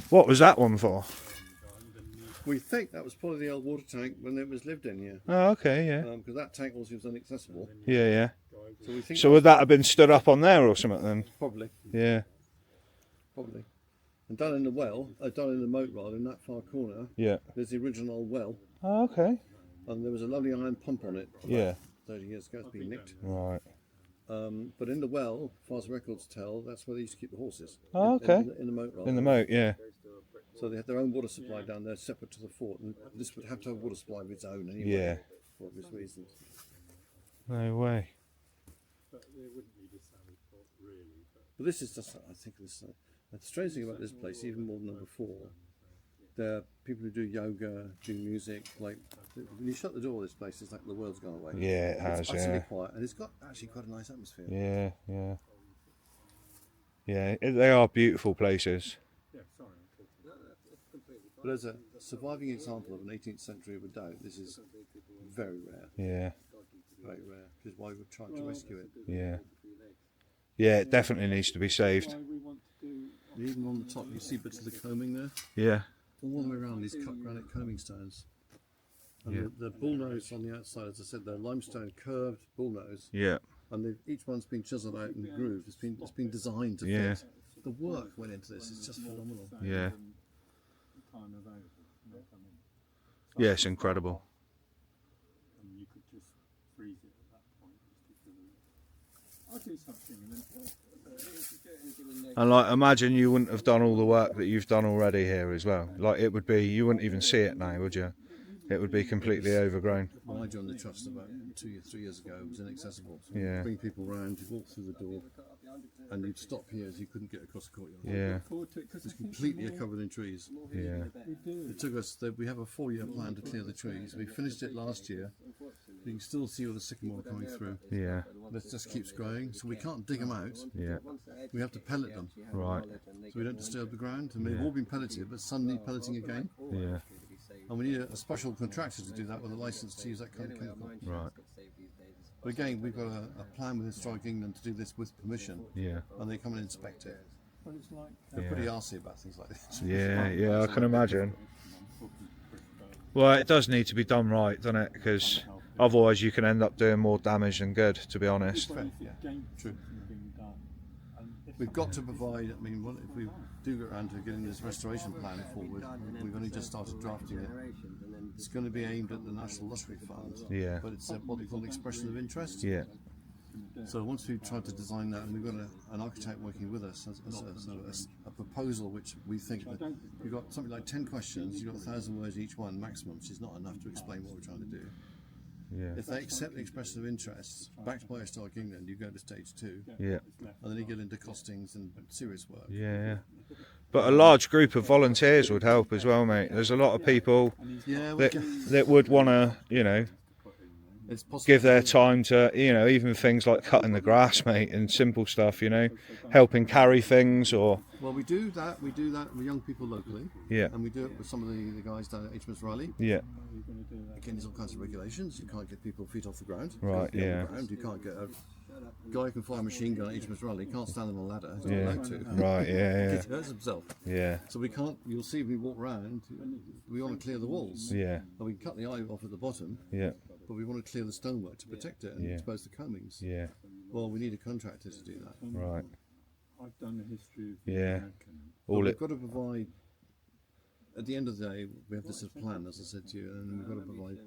What was that one for? We think that was probably the old water tank when it was lived in here. Oh, okay, yeah. Because that tank was inaccessible. Yeah, yeah. So we think So would that have been stood up on there or something then? probably. Yeah. Probably. And down in the well, down in the moat rather, in that far corner, Yeah. there's the original old well. Oh, okay. And there was a lovely iron pump on it. Yeah. 30 years ago, it's been nicked. Right. But in the well, as far as records tell, that's where they used to keep the horses. Oh, okay. In the moat rather. In the moat, yeah. So they had their own water supply down there, separate to the fort. And this would have to have water supply of its own anyway. Yeah. For obvious reasons. No way. But this is just, I think, this. The strange thing about this place, even more than number 4, there are people who do yoga, do music. Like when you shut the door of this place, it's like the world's gone away. Yeah, it has, It's utterly yeah. quiet, and it's got actually quite a nice atmosphere. Yeah, yeah. Yeah, they are beautiful places. But as a surviving example of an 18th century redoubt, this is very rare. Yeah, Very rare. Which is why we're trying to rescue it. yeah. Yeah, it definitely needs to be saved. Even on the top, you see bits of the combing there. Yeah. All the way around these cut granite combing stones. And Yeah. the bullnose on the outside, as I said, they're limestone curved bullnose, Yeah. and each one's been chiseled out and grooved. It's been designed to Yeah. fit. The work went into this. It's just phenomenal. Yeah. Yeah, it's incredible. You could just freeze it at that point. I'll do something and then. And like, imagine you wouldn't have done all the work that you've done already here as well. Like, it would be, you wouldn't even see it now, would you? It would be completely overgrown. When I joined the trust about 3 years ago, it was inaccessible. So Yeah. you'd bring people round, you'd walk through the door, and you'd stop here as you couldn't get across the courtyard. Yeah, It's completely covered in trees. yeah, It took us, we have a 4-year plan to clear the trees. We finished it last year. You can still see all the sycamore coming through. yeah, It just keeps growing, so we can't dig them out. yeah. We have to pellet them, Right, so we don't disturb the ground. And they've all been pelleted, but some need pelleting again. yeah, And we need a special contractor to do that with a license to use that kind of chemical. right, But again, we've got a plan with Historic England to do this with permission, yeah, and they come and inspect it. But it's like They're Yeah. pretty arsey about things like this. yeah, yeah, I can imagine. Well, it does need to be done right, doesn't it? Because otherwise you can end up doing more damage than good, to be honest. Yeah, true. We've got to provide, I mean, if we do get around to getting this restoration plan forward, we've only just started drafting it. It's going to be aimed at the National Lottery Fund, Yeah, but it's what they call an expression of interest. yeah, So once we've tried to design that, and we've got an architect working with us, as a proposal which we think that we've got something like 10 questions, you've got 1,000 words each one maximum, which is not enough to explain what we're trying to do. yeah, If they accept the expression of interest, backed by Historic England, you go to stage 2, yeah, and then you get into costings and serious work. yeah. But a large group of volunteers would help as well, mate. There's a lot of people Yeah, that would want to, you know, it's possible. give their time to, you know, even things like cutting the grass, mate, and simple stuff, you know, helping carry things or, Well, we do that with young people locally, yeah, and we do it with some of the guys down at HMS Riley. yeah, Again, there's all kinds of regulations. You can't get people feet off the ground. You Right, can't be on the yeah. ground. You can't get a guy who can fly a machine gun at HMS Riley. Can't stand on a ladder. He's yeah, not allowed to. right, yeah, He hurts himself. yeah, So we can't. You'll see if we walk round. We want to clear the walls. yeah, And we can cut the eye off at the bottom, yeah, but we want to clear the stonework to protect it and Yeah. expose the combings. yeah, Well, we need a contractor to do that. right, I've done the history of Yeah. American. But all we've it, got to provide at the end of the day, we have this as a plan, as I said to you, and we've got to provide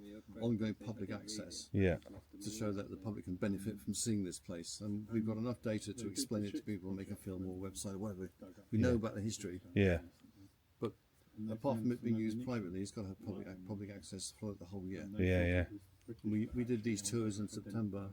ongoing public access Yeah. to show that the public can benefit from seeing this place. And we've got enough data to explain it to people and make a film or website or whatever. We know about the history, Yeah. but apart from it being used privately, it's got to have public access for the whole year. Yeah. We did these tours in September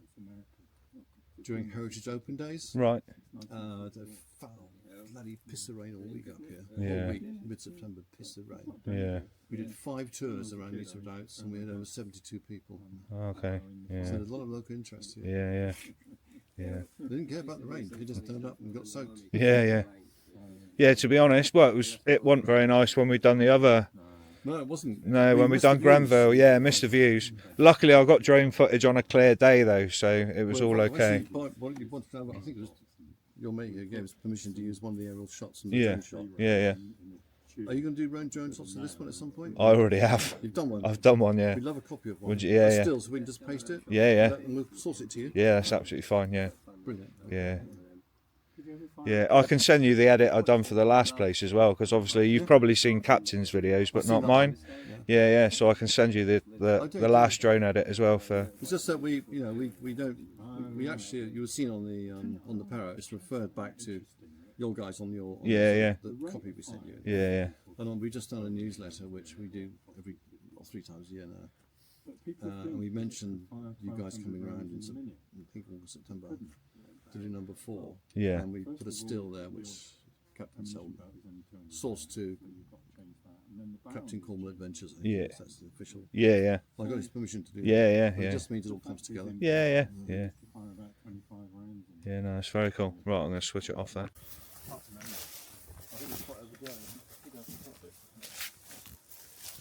during Heritage Open Days. Right. The foul bloody piss of rain all week up here. Yeah. All week, mid-September, piss of rain. Yeah. We did 5 tours around these Redoubts and we had over 72 people. Okay. So Yeah. there's a lot of local interest here. Yeah. They didn't care about the rain. They just turned up and got soaked. Yeah. Yeah. To be honest, well, it wasn't very nice when we done the other. No, it wasn't. No, when we missed the done views. Granville, yeah, missed the views. Luckily, I got drone footage on a clear day though, so it was Well, all okay. actually, what you wanted to know, I think it was your mate who gave us permission to use one of the aerial shots from the Yeah. drone shot. Yeah. Are you going to do drone shots of this one at some point? I already have. You've done one. I've done one. Yeah. We'd love a copy of one. Would you? Yeah, yeah. Still, so we can just paste it. Yeah. And we'll source it to you. Yeah, that's absolutely fine. Yeah. Brilliant. Yeah. Yeah, I can send you the edit I've done for the last place as well, because obviously you've probably seen Captain's videos, but I've seen not that mine. one. Yeah. So I can send you the last drone edit as well for. It's just that we actually, you were seen on the para. It's referred back to your guys on the the copy we sent you. Yeah. And we've just done a newsletter which we do 3 times a year now. And we mentioned you guys coming around in I think August, September to do number 4. Yeah. And we put a still there which Captain Selden sourced to Captain Cornwall Adventures. I think. Yeah. That's the official. Yeah. I got his permission to do Yeah. that. But it just means it all comes together. Yeah. Yeah, no, it's very cool. Right, I'm going to switch it off there.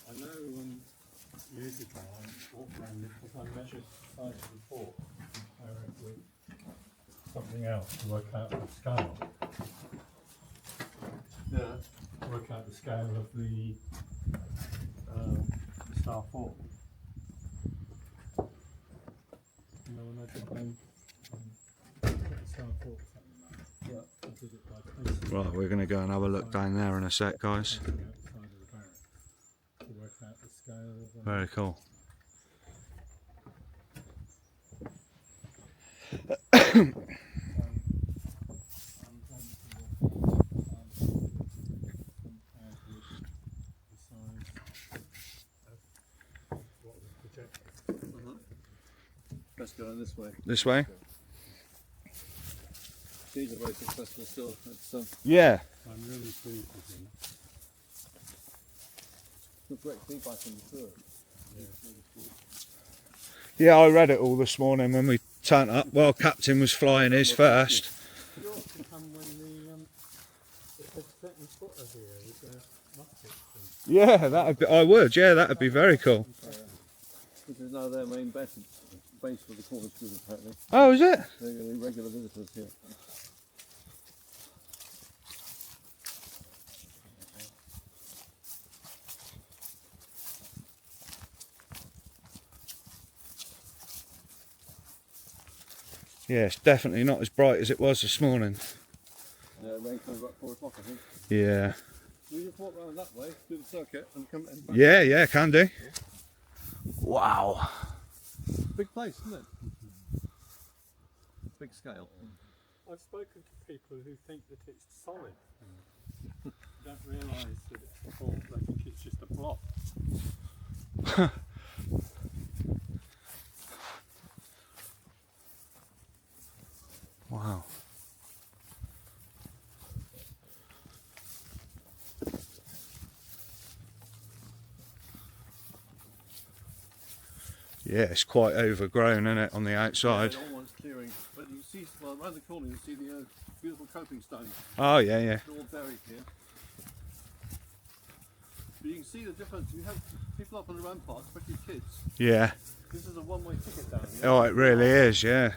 I know years ago I walked around it because I measured the size of the fort and compare it with something else to work out the scale. Yeah. Work out the scale of the Star Fort. You know, when I did the Star Fort, yeah, I did it by pencil. Right, we're going to go and have a look down there in a sec, guys. Outside of the barrack to work out the scale of Very cool. Let's go this way. This way? These are very successful still. It's Yeah. I'm really pleased with him. great feedback on the tour. Yeah, I read it all this morning when we turned up. Well, Captain was flying his first. You ought to come when the second footer here with the muskets. Yeah, that'd be. I would. Yeah, that'd be very cool. This is now their main base for the Cornish group, apparently. Oh, is it? They're going to be regular visitors here. Yeah, it's definitely not as bright as it was this morning. Yeah, rain comes about 4 o'clock, I think. Yeah. We just walk around that way, do the circuit, and come and back. Yeah, can do. Wow. Big place, isn't it? Big scale. I've spoken to people who think that it's solid. Don't realise that it's a fort. They think it's just a block. Wow. Yeah, it's quite overgrown, isn't it, on the outside? Yeah, all one's clearing, but you see, well, around the corner you see the beautiful coping stones. Oh, yeah. They're all buried here. But you can see the difference. You have people up on the ramparts, especially kids. Yeah. This is a one-way ticket down here. Oh, it really is, yeah.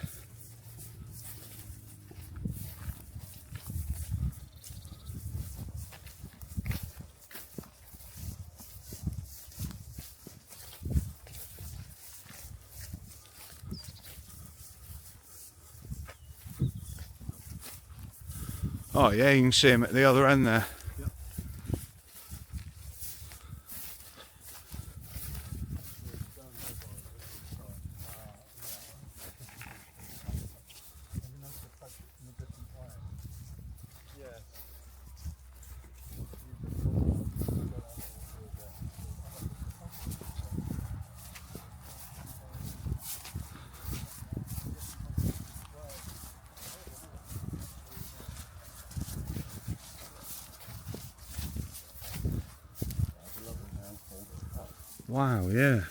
Oh yeah, you can see him at the other end there. Yep. Wow, yeah.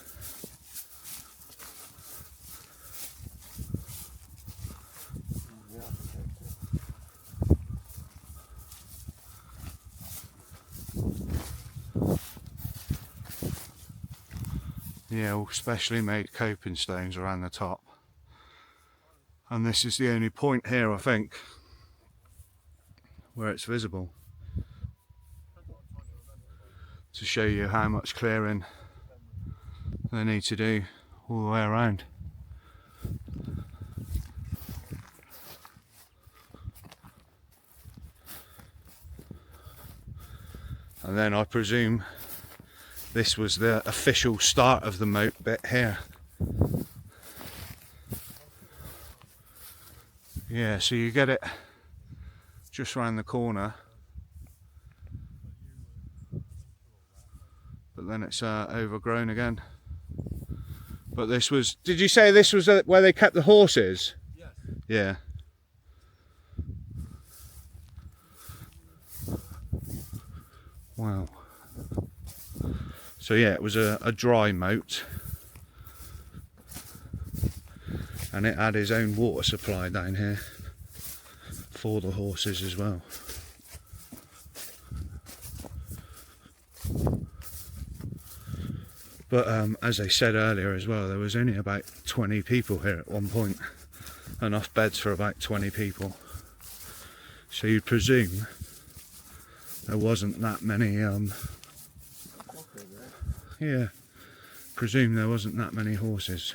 Yeah, all specially made coping stones around the top. And this is the only point here, I think, where it's visible, to show you how much clearing they need to do all the way around. And then I presume this was the official start of the moat bit here. Yeah, so you get it just round the corner, but then it's overgrown again. But this was, did you say this was where they kept the horses? Yes. Yeah. Wow. So yeah, it was a dry moat, and it had his own water supply down here for the horses as well. But as I said earlier as well, there was only about 20 people here at one point, enough beds for about 20 people. So you'd presume there wasn't that many yeah, presume there wasn't that many horses.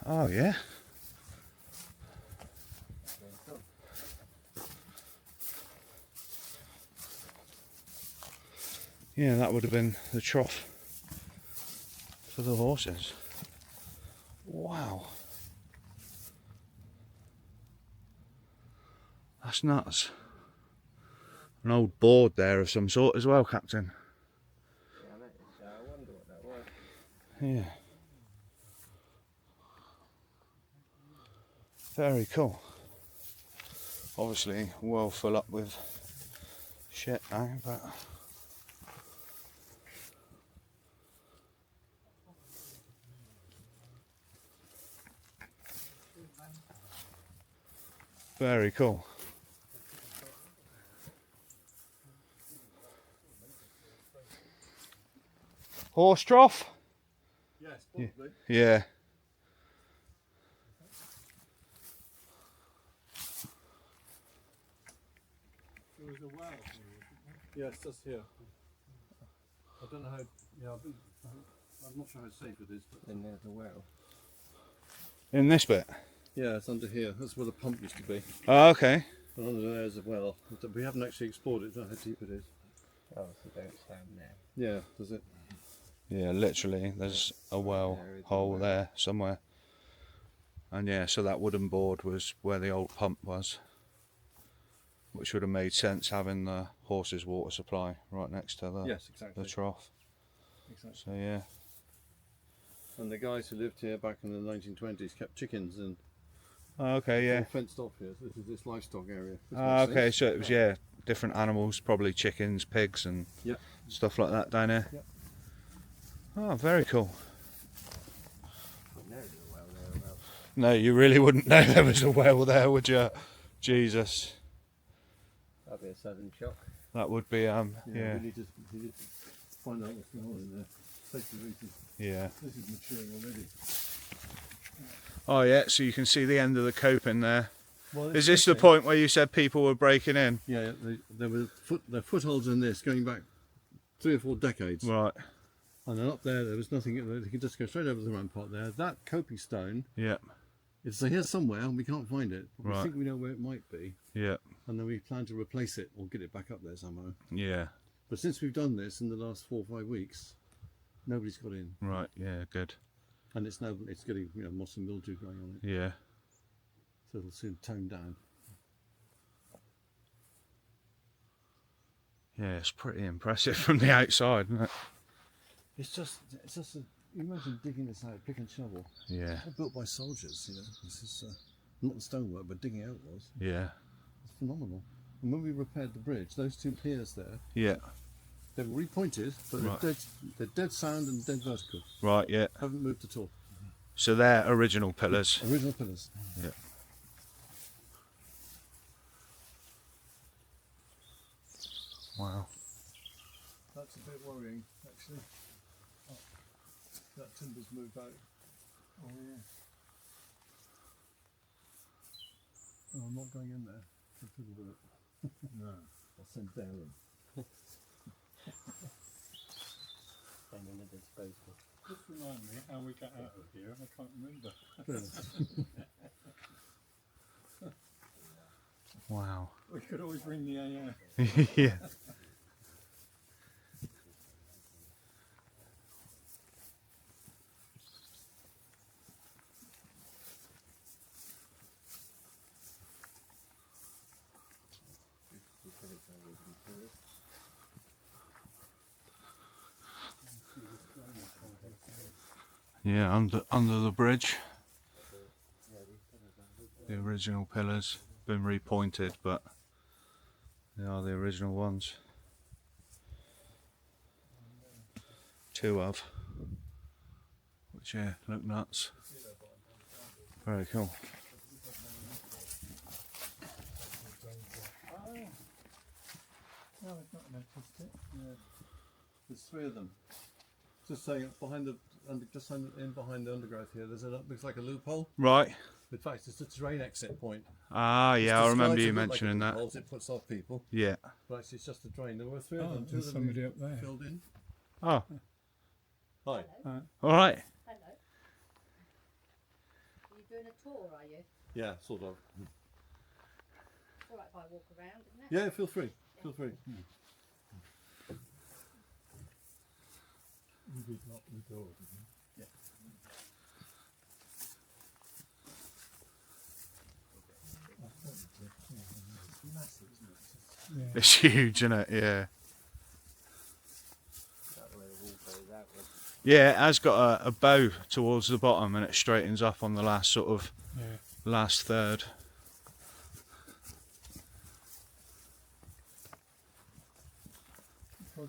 Oh yeah. Yeah, that would have been the trough for the horses. Wow. That's nuts. An old board there of some sort as well, Captain. Yeah, I noticed that. I wonder what that was. Yeah. Very cool. Obviously well full up with shit now, but very cool. Horse trough? Yes, probably. Yeah. There was a well here. Yes, just here. I don't know how. Yeah, I'm not sure how safe it is. But Then there's a well. In this bit? yeah, it's under here. That's where the pump used to be. Oh, okay. And under there is a well. We haven't actually explored it. Don't know how deep it is. Oh, so don't stand there. Yeah, does it? Yeah, literally, there's a well hole there somewhere. And yeah, so that wooden board was where the old pump was, which would have made sense having the horses' water supply right next to the, Yes, exactly. the trough. Exactly. So yeah. And the guys who lived here back in the 1920s kept chickens and Oh, okay, yeah. all fenced off here. So this is this livestock area. This Oh, makes okay, sense. so it was, yeah, different animals, probably chickens, pigs and Yeah. stuff like that down here. Yep. Oh, very cool. But no, there's a well there. Well. No, you really wouldn't know there was a well there, would you? Jesus. That'd be a sudden shock. That would be, Yeah. yeah. We need to find out what's going on in there. Safety reasons. Yeah. This is maturing already. Oh, yeah, so you can see the end of the coping there. Well, Is this the point where you said people were breaking in? Yeah, there were footholds in this going back 3 or 4 decades. Right. And then up there, there was nothing. You could just go straight over the rampart there. That coping stone, Yeah. it's here somewhere and we can't find it. We Right. think we know where it might be. Yeah. And then we plan to replace it or get it back up there somehow. Yeah. But since we've done this in the last 4 or 5 weeks, nobody's got in. Right. Yeah. Good. And it's getting moss and mildew growing on it. Yeah. So it'll soon tone down. Yeah. It's pretty impressive from the outside, isn't it? It's just imagine digging this out, pick and shovel. Yeah. All built by soldiers, This is not the stonework, but digging out was. Yeah. It's phenomenal. And when we repaired the bridge, those 2 piers there, Yeah. They're repointed, but Right. they're dead sound and dead vertical. Right, yeah. Haven't moved at all. So they're original pillars. Original pillars. Yeah. Wow. That's a bit worrying, actually. Oh, that timber's moved out. Oh yeah. Oh, I'm not going in there. No. I'll send Darren. Just remind me how we got out of here. I can't remember. Wow. We could always ring the AA. Yeah. Yeah, under the bridge. The original pillars been repointed, but they are the original ones. Two of, which yeah, look nuts. Very cool. No, I've not noticed it. Yeah. There's three of them. Just saying, behind the behind the undergrowth here, there's looks like a loophole. Right. In fact, it's a terrain exit point. Ah, yeah, I It's remember described you to look like a mentioning that. loophole, It puts off people, Yeah. but actually it's just a drain. There were three of Oh, them. Two there's of them somebody up there. filled in. Oh, Hi. all right. Hello. Are you doing a tour, are you? Yeah, sort of. It's alright if I walk around, isn't it? Yeah, feel free. Feel free. You did lock the door, didn't you? It's huge, isn't it? Yeah. Yeah, it has got a bow towards the bottom, and it straightens up on the last sort of last third. It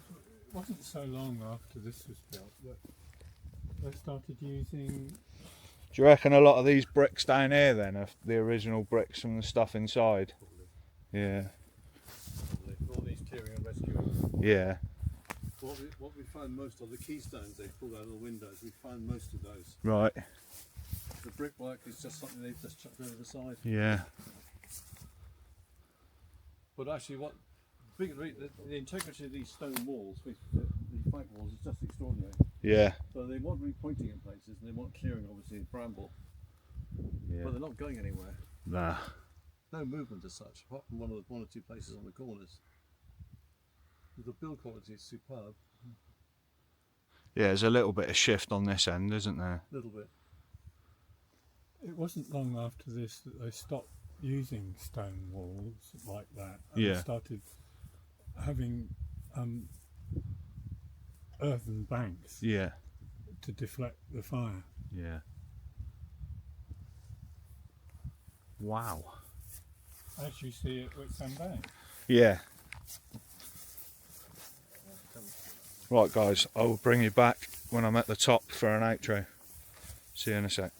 wasn't so long after this was built that they started using. Do you reckon a lot of these bricks down here then are the original bricks from the stuff inside? Yeah. All these clearing and rescuing. Yeah. What we found most of the keystones they pulled out of the windows. We found most of those. Right. The brickwork is just something they've just chucked over the side. Yeah. But actually, the integrity of these stone walls, these flank walls, is just extraordinary. Yeah. So they want repointing in places, and they want clearing, obviously, in bramble. Yeah. But they're not going anywhere. Nah. No movement as such, apart from one or two places on the corners. The build quality is superb. Yeah, there's a little bit of shift on this end, isn't there? A little bit. It wasn't long after this that they stopped using stone walls like that and Yeah. started having earthen banks Yeah. to deflect the fire. Yeah. Wow. As you see at Whitsun Bank. Yeah. Right, guys, I will bring you back when I'm at the top for an outro. See you in a sec.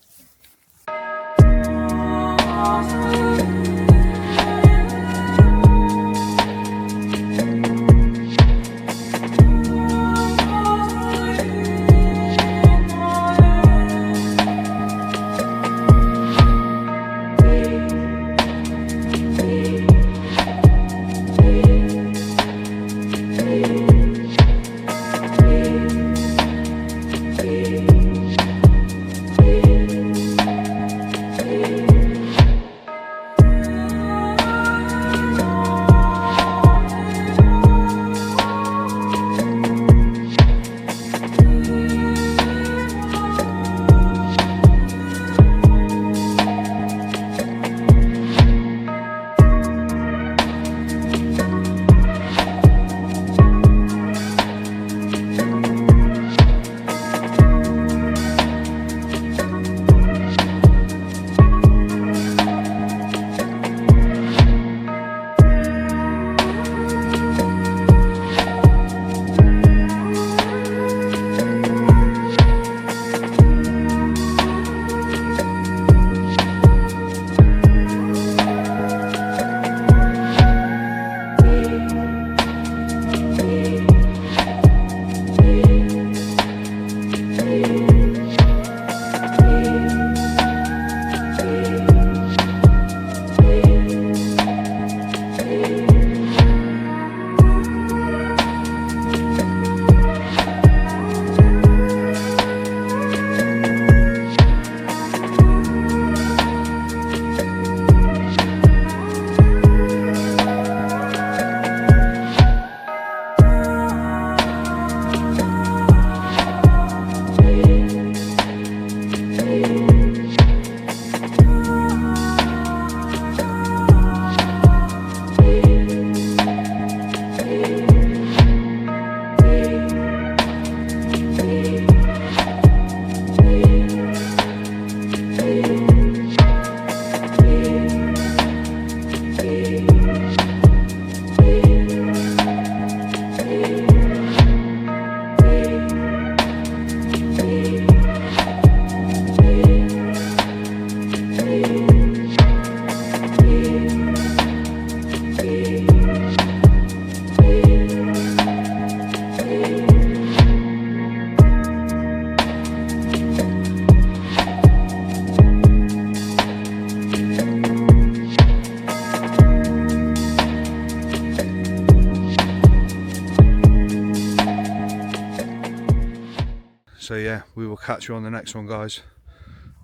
So yeah, we will catch you on the next one, guys.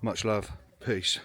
Much love. Peace.